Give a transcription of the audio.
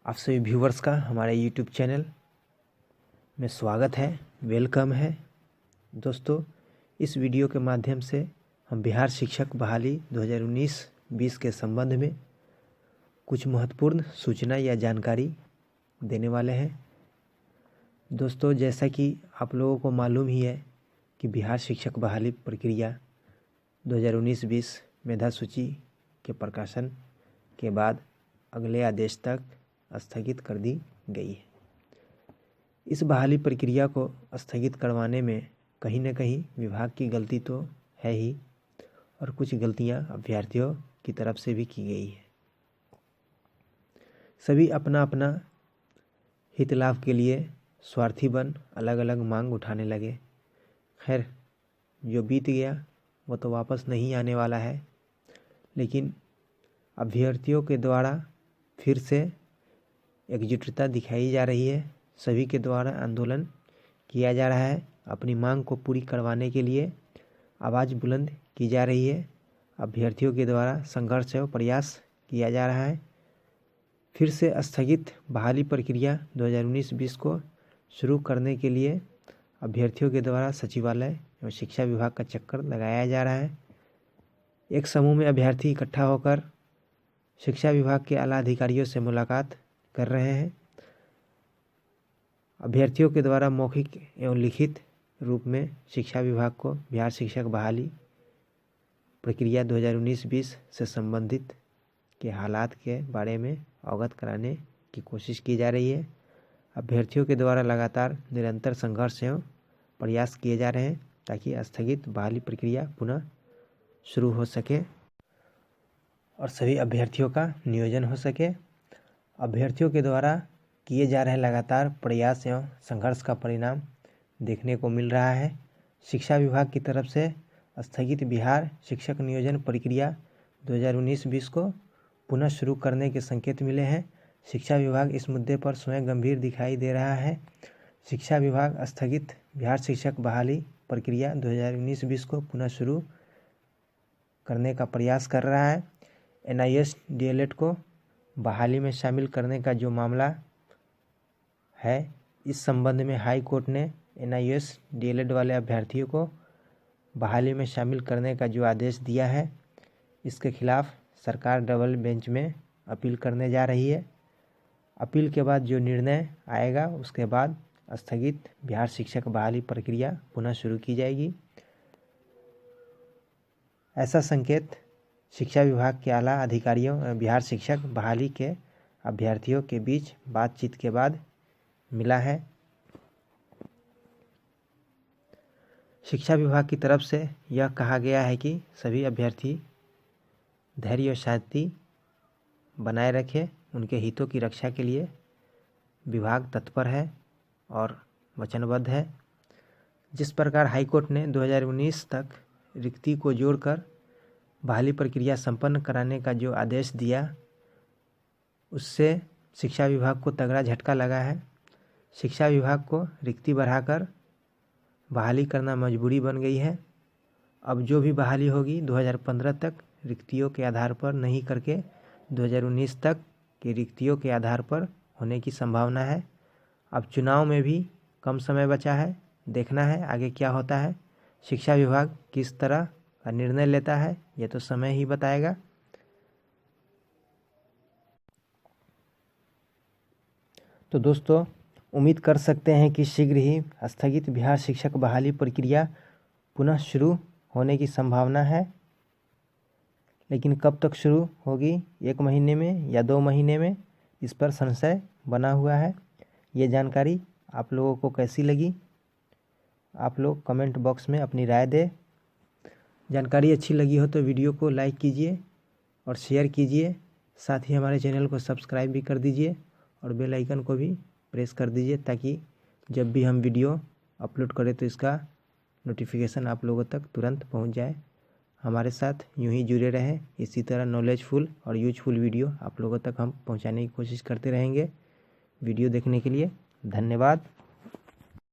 आप सभी व्यूवर्स का हमारे YouTube चैनल में स्वागत है, वेलकम है। दोस्तों, इस वीडियो के माध्यम से हम बिहार शिक्षक बहाली 2019-20 के संबंध में कुछ महत्वपूर्ण सूचना या जानकारी देने वाले हैं। दोस्तों, जैसा कि आप लोगों को मालूम ही है कि बिहार शिक्षक बहाली प्रक्रिया 2019-20 मेधा सूची के प्रकाशन के बाद अगले आदेश तक स्थगित कर दी गई है। इस बहाली प्रक्रिया को स्थगित करवाने में कहीं न कहीं विभाग की गलती तो है ही, और कुछ गलतियां अभ्यर्थियों की तरफ से भी की गई है। सभी अपना अपना हित लाभ के लिए स्वार्थी बन अलग अलग मांग उठाने लगे। खैर, जो बीत गया वो तो वापस नहीं आने वाला है, लेकिन अभ्यर्थियों के द्वारा फिर से एकजुटता दिखाई जा रही है। सभी के द्वारा आंदोलन किया जा रहा है। अपनी मांग को पूरी करवाने के लिए आवाज़ बुलंद की जा रही है। अभ्यर्थियों के द्वारा संघर्ष और प्रयास किया जा रहा है। फिर से स्थगित बहाली प्रक्रिया 2019-20 को शुरू करने के लिए अभ्यर्थियों के द्वारा सचिवालय और शिक्षा विभाग का चक्कर लगाया जा रहा है। एक समूह में अभ्यर्थी इकट्ठा होकर शिक्षा विभाग के आला अधिकारियों से मुलाकात कर रहे हैं। अभ्यर्थियों के द्वारा मौखिक एवं लिखित रूप में शिक्षा विभाग को बिहार शिक्षक बहाली प्रक्रिया 2019-20 से संबंधित के हालात के बारे में अवगत कराने की कोशिश की जा रही है। अभ्यर्थियों के द्वारा लगातार निरंतर संघर्ष एवं प्रयास किए जा रहे हैं ताकि स्थगित बहाली प्रक्रिया पुनः शुरू हो सके और सभी अभ्यर्थियों का नियोजन हो सके। अभ्यर्थियों के द्वारा किए जा रहे लगातार प्रयास एवं संघर्ष का परिणाम देखने को मिल रहा है। शिक्षा विभाग की तरफ से स्थगित बिहार शिक्षक नियोजन प्रक्रिया 2019-20 को पुनः शुरू करने के संकेत मिले हैं। शिक्षा विभाग इस मुद्दे पर स्वयं गंभीर दिखाई दे रहा है। शिक्षा विभाग स्थगित बिहार शिक्षक बहाली प्रक्रिया 2019-20 को पुनः शुरू करने का प्रयास कर रहा है। NIS DLED को बहाली में शामिल करने का जो मामला है, इस संबंध में हाई कोर्ट ने NIS DLED वाले अभ्यर्थियों को बहाली में शामिल करने का जो आदेश दिया है, इसके खिलाफ सरकार डबल बेंच में अपील करने जा रही है। अपील के बाद जो निर्णय आएगा उसके बाद स्थगित बिहार शिक्षक बहाली प्रक्रिया पुनः शुरू की जाएगी। ऐसा संकेत शिक्षा विभाग के आला अधिकारियों और बिहार शिक्षक बहाली के अभ्यर्थियों के बीच बातचीत के बाद मिला है। शिक्षा विभाग की तरफ से यह कहा गया है कि सभी अभ्यर्थी धैर्य और शांति बनाए रखें। उनके हितों की रक्षा के लिए विभाग तत्पर है और वचनबद्ध है। जिस प्रकार हाईकोर्ट ने 2019 तक रिक्ति को जोड़कर बहाली प्रक्रिया संपन्न कराने का जो आदेश दिया, उससे शिक्षा विभाग को तगड़ा झटका लगा है। शिक्षा विभाग को रिक्ति बढ़ाकर बहाली करना मजबूरी बन गई है। अब जो भी बहाली होगी 2015 तक रिक्तियों के आधार पर नहीं करके 2019 तक की रिक्तियों के आधार पर होने की संभावना है। अब चुनाव में भी कम समय बचा है, देखना है आगे क्या होता है। शिक्षा विभाग किस तरह का निर्णय लेता है ये तो समय ही बताएगा। तो दोस्तों, उम्मीद कर सकते हैं कि शीघ्र ही स्थगित बिहार शिक्षक बहाली प्रक्रिया पुनः शुरू होने की संभावना है, लेकिन कब तक शुरू होगी, 1 महीने में या 2 महीने में, इस पर संशय बना हुआ है। ये जानकारी आप लोगों को कैसी लगी, आप लोग कमेंट बॉक्स में अपनी राय दें। जानकारी अच्छी लगी हो तो वीडियो को लाइक कीजिए और शेयर कीजिए। साथ ही हमारे चैनल को सब्सक्राइब भी कर दीजिए और बेल आइकन को भी प्रेस कर दीजिए ताकि जब भी हम वीडियो अपलोड करें तो इसका नोटिफिकेशन आप लोगों तक तुरंत पहुंच जाए। हमारे साथ यूं ही जुड़े रहें। इसी तरह नॉलेजफुल और यूजफुल वीडियो आप लोगों तक हम पहुंचाने की कोशिश करते रहेंगे। वीडियो देखने के लिए धन्यवाद।